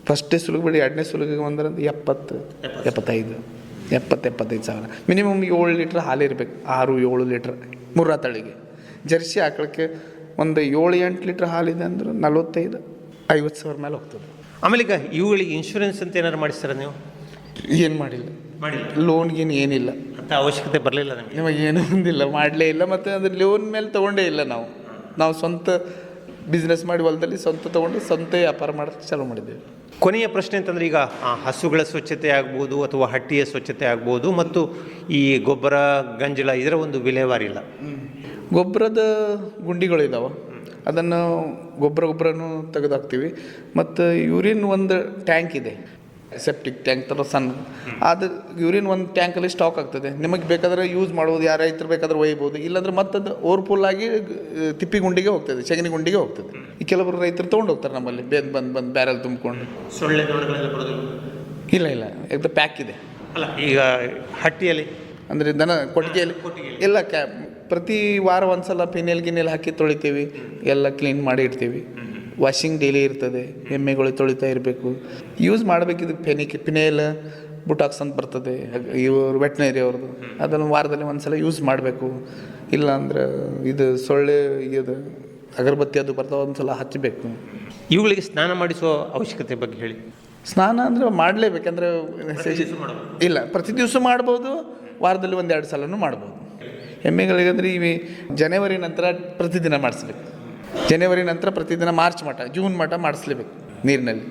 ಫಸ್ಟೇ ಸುಲಗ ಬಿಡಿ 2ನೇ ಸುಲಗಿಗೆ ಅಂದ್ರೆ 70-75 ಸಾವಿರ. ಮಿನಿಮಮ್ 7 ಲೀಟ್ರ್ ಹಾಲಿರ್ಬೇಕು, 6-7 ಲೀಟ್ರ್ ಮುರ್ರಾ ತಳಿಗೆ. ಜರ್ಸಿ ಹಾಕೋಕ್ಕೆ ಒಂದು 7-8 ಲೀಟ್ರ್ ಹಾಲಿದೆ ಅಂದ್ರೆ 45-50 ಸಾವಿರ ಮೇಲೆ ಹೋಗ್ತದೆ. ಆಮೇಲೆ ಈಗ ಇವುಗಳಿಗೆ ಇನ್ಶೂರೆನ್ಸ್ ಅಂತ ಏನಾದ್ರು ಮಾಡಿಸ್ತಾರೆ ನೀವು? ಏನು ಮಾಡಿಲ್ಲ, ಲೋನ್ಗೇನು ಏನಿಲ್ಲ ಅಂತ ಅವಶ್ಯಕತೆ ಬರಲಿಲ್ಲ ನಿಮಗೆ? ನಿಮಗೆ ಏನೂ ಒಂದಿಲ್ಲ, ಮಾಡಲೇ ಇಲ್ಲ. ಮತ್ತು ಅದ್ರ ಲೋನ್ ಮೇಲೆ ತೊಗೊಂಡೇ ಇಲ್ಲ. ನಾವು ಸ್ವಂತ ಬಿಸ್ನೆಸ್ ಮಾಡಿ ಹೊಲದಲ್ಲಿ ಸ್ವಂತ ತೊಗೊಂಡು ಸ್ವಂತ ವ್ಯಾಪಾರ ಮಾಡೋಕ್ಕೆ ಚಾಲೂ ಮಾಡಿದ್ದೇವೆ. ಕೊನೆಯ ಪ್ರಶ್ನೆ ಅಂತಂದರೆ, ಈಗ ಹಸುಗಳ ಸ್ವಚ್ಛತೆ ಆಗ್ಬೋದು ಅಥವಾ ಹಟ್ಟಿಯ ಸ್ವಚ್ಛತೆ ಆಗ್ಬೋದು, ಮತ್ತು ಈ ಗೊಬ್ಬರ ಗಂಜಲ ಇದರ ಒಂದು ವಿಲೇವಾರಿ ಇಲ್ಲ. ಗೊಬ್ಬರದ ಗುಂಡಿಗಳಿದ್ದಾವೆ, ಅದನ್ನು ಗೊಬ್ಬರನೂ ತೆಗೆದುಹಾಕ್ತೀವಿ. ಮತ್ತು ಯೂರಿನ್ ಒಂದು ಟ್ಯಾಂಕ್ ಇದೆ, ಸೆಪ್ಟಿಕ್ ಟ್ಯಾಂಕ್ ಥರ ಸಣ್ಣ. ಅದು ಯೂರಿನ್ ಒಂದು ಟ್ಯಾಂಕಲ್ಲಿ ಸ್ಟಾಕ್ ಆಗ್ತದೆ. ನಿಮಗೆ ಬೇಕಾದರೆ ಯೂಸ್ ಮಾಡ್ಬೋದು, ಯಾರು ರೈತರು ಬೇಕಾದ್ರೆ ಒಯ್ಬೋದು. ಇಲ್ಲಾಂದ್ರೆ ಮತ್ತದು ಓವರ್ಫುಲ್ಲಾಗಿ ತಿಪ್ಪಿ ಗುಂಡಿಗೆ ಹೋಗ್ತದೆ, ಸಗಣಿ ಗುಂಡಿಗೆ ಹೋಗ್ತದೆ. ಈ ಕೆಲವರು ರೈತರು ತೊಗೊಂಡು ಹೋಗ್ತಾರೆ ನಮ್ಮಲ್ಲಿ ಬಂದು ಬ್ಯಾರಲ್ ತುಂಬಿಕೊಂಡು. ಸೊಳ್ಳೆ ದೊಣ್ಣೆಗಳೆಲ್ಲ ಬರೋದಿಲ್ಲ? ಇಲ್ಲ, ಇದು ಪ್ಯಾಕ್ ಇದೆ. ಅಲ್ಲ, ಈಗ ಹಟ್ಟಿಯಲ್ಲಿ ಅಂದರೆ ದನ ಕೊಟ್ಟಿಗೆಯಲ್ಲಿ ಎಲ್ಲ ಪ್ರತಿ ವಾರ ಒಂದ್ಸಲ ಗಿನೆಲ್ ಹಾಕಿ ತೊಳಿತೀವಿ, ಎಲ್ಲ ಕ್ಲೀನ್ ಮಾಡಿ ಇಡ್ತೀವಿ. ವಾಷಿಂಗ್ ಡೈಲಿ ಇರ್ತದೆ. ಎಮ್ಮೆಗಳು ತೊಳಿತಾ ಇರಬೇಕು. ಯೂಸ್ ಮಾಡಬೇಕಿದು ಪಿನೇಲ್ ಬುಟಾಕ್ಸ್ ಅಂತ ಬರ್ತದೆ, ಇವರು ವೆಟ್ನರಿ ಅವ್ರದ್ದು. ಅದನ್ನು ವಾರದಲ್ಲಿ ಒಂದ್ಸಲ ಯೂಸ್ ಮಾಡಬೇಕು. ಇಲ್ಲಾಂದ್ರೆ ಇದು ಸೊಳ್ಳೆ ಇದು ಅಗರಬತ್ತಿ ಅದು ಬರ್ತಾವೆ, ಒಂದ್ಸಲ ಹಚ್ಚಬೇಕು. ಇವುಗಳಿಗೆ ಸ್ನಾನ ಮಾಡಿಸುವ ಅವಶ್ಯಕತೆ ಬಗ್ಗೆ ಹೇಳಿ. ಸ್ನಾನ ಅಂದರೆ ಮಾಡಲೇಬೇಕಂದ್ರೆ ಇಲ್ಲ, ಪ್ರತಿ ದಿವಸ ಮಾಡ್ಬೋದು, ವಾರದಲ್ಲಿ 1-2 ಸಲನೂ ಮಾಡ್ಬೋದು. ಎಮ್ಮೆಗಳಿಗಂದ್ರೆ ಜನವರಿ ನಂತರ ಪ್ರತಿದಿನ ಮಾಡಿಸ್ಬೇಕು. ಜನವರಿ ನಂತರ ಪ್ರತಿದಿನ ಮಾರ್ಚ್ ಮಟ್ಟ, ಜೂನ್ ಮಟ್ಟ ಮಾಡಿಸ್ಲೇಬೇಕು ನೀರಿನಲ್ಲಿ.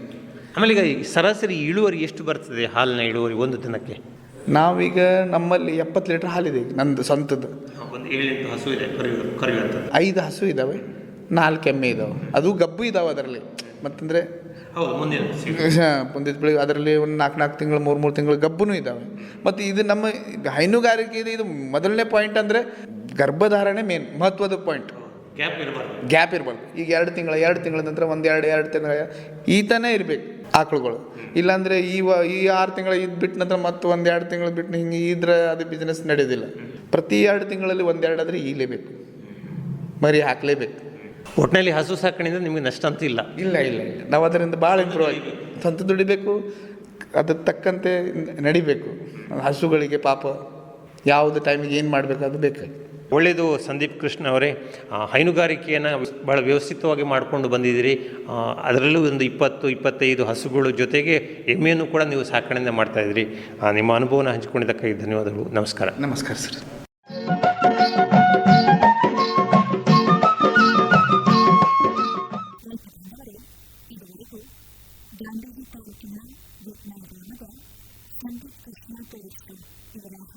ಆಮೇಲೆ ಈಗ ಸರಾಸರಿ ಇಳುವರಿ ಎಷ್ಟು ಬರ್ತದೆ, ಹಾಲಿನ ಇಳುವರಿ ಒಂದು ದಿನಕ್ಕೆ? ನಾವೀಗ ನಮ್ಮಲ್ಲಿ 70 ಲೀಟ್ರ್ ಹಾಲಿದೆ. ನಂದು ಸ್ವಂತದ್ದು ಒಂದು 7-8 ಹಸು ಇದೆ, ಕರೆಯುವಂಥದ್ದು 5 ಹಸು ಇದ್ದಾವೆ, 4 ಎಮ್ಮೆ ಇದ್ದಾವೆ. ಅದು ಗಬ್ಬು ಇದ್ದಾವೆ ಅದರಲ್ಲಿ. ಮತ್ತಂದರೆ ಮುಂದಿನ ಬೆಳೆ ಅದರಲ್ಲಿ ಒಂದು 4 ತಿಂಗಳು 3 ತಿಂಗಳು ಗಬ್ಬೂ ಇದ್ದಾವೆ. ಮತ್ತು ಇದು ನಮ್ಮ ಹೈನುಗಾರಿಕೆ ಇದು ಮೊದಲನೇ ಪಾಯಿಂಟ್. ಅಂದರೆ ಗರ್ಭಧಾರಣೆ ಮೇನ್ ಮಹತ್ವದ ಪಾಯಿಂಟ್. ಗ್ಯಾಪ್ ಇರಬಾರ್ದು. ಈಗ 2 ತಿಂಗಳ ನಂತರ 1-2 ತಿಂಗಳ ಈತನೇ ಇರಬೇಕು ಆಕಳುಗಳು. ಇಲ್ಲಾಂದರೆ ಈ 6 ತಿಂಗಳ ಇದು ಬಿಟ್ಟ ನಂತರ ಮತ್ತು 1-2 ತಿಂಗಳು ಬಿಟ್ಟು ಹಿಂಗೆ ಇದ್ರೆ ಅದು ಬಿಸ್ನೆಸ್ ನಡೆಯೋದಿಲ್ಲ. ಪ್ರತಿ 2 ತಿಂಗಳಲ್ಲಿ 1-2 ಆದರೆ ಈಲೇಬೇಕು, ಮರಿ ಹಾಕಲೇಬೇಕು. ಒಟ್ಟಿನಲ್ಲಿ ಹಸು ಸಾಕಣೆಯಿಂದ ನಿಮಗೆ ನಷ್ಟ ಅಂತೂ ಇಲ್ಲ? ಇಲ್ಲ. ನಾವು ಅದರಿಂದ ಭಾಳ ಇಂಪ್ರೂವ್ ಆಗಿ ಸ್ವಂತ ದುಡಿಬೇಕು, ಅದಕ್ಕೆ ತಕ್ಕಂತೆ ನಡಿಬೇಕು. ಹಸುಗಳಿಗೆ ಪಾಪ ಯಾವುದು ಟೈಮಿಗೆ ಏನು ಮಾಡಬೇಕು ಅದು ಬೇಕು. ಒಳ್ಳೆಯದು ಸಂದೀಪ್ ಕೃಷ್ಣ ಅವರೇ. ಹೈನುಗಾರಿಕೆಯನ್ನು ಭಾಳ ವ್ಯವಸ್ಥಿತವಾಗಿ ಮಾಡಿಕೊಂಡು ಬಂದಿದ್ದೀರಿ. ಅದರಲ್ಲೂ ಒಂದು 20-25 ಹಸುಗಳ ಜೊತೆಗೆ ಎಮ್ಮೆಯನ್ನು ಕೂಡ ನೀವು ಸಾಕಣೆಯಿಂದ ಮಾಡ್ತಾಯಿದ್ದೀರಿ. ನಿಮ್ಮ ಅನುಭವನ ಹಂಚಿಕೊಂಡಿದ್ದಕ್ಕಾಗಿ ಧನ್ಯವಾದಗಳು. ನಮಸ್ಕಾರ. ನಮಸ್ಕಾರ ಸರ್.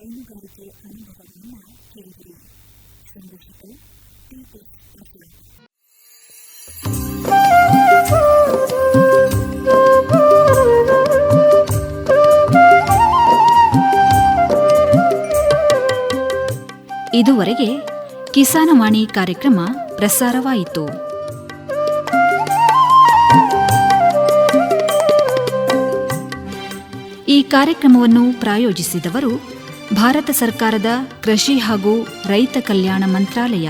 ಹೈನುಗಾರಿಕೆ ಅನುಭವವನ್ನು ಕೇಳಿದಿರಿ. ಸಂದರ್ಶಕರು ಟಿ. ಇದುವರೆಗೆ ಕಿಸಾನವಾಣಿ ಕಾರ್ಯಕ್ರಮ ಪ್ರಸಾರವಾಯಿತು. ಈ ಕಾರ್ಯಕ್ರಮವನ್ನು ಪ್ರಾಯೋಜಿಸಿದವರು ಭಾರತ ಸರ್ಕಾರದ ಕೃಷಿ ಹಾಗೂ ರೈತ ಕಲ್ಯಾಣ ಮಂತ್ರಾಲಯ.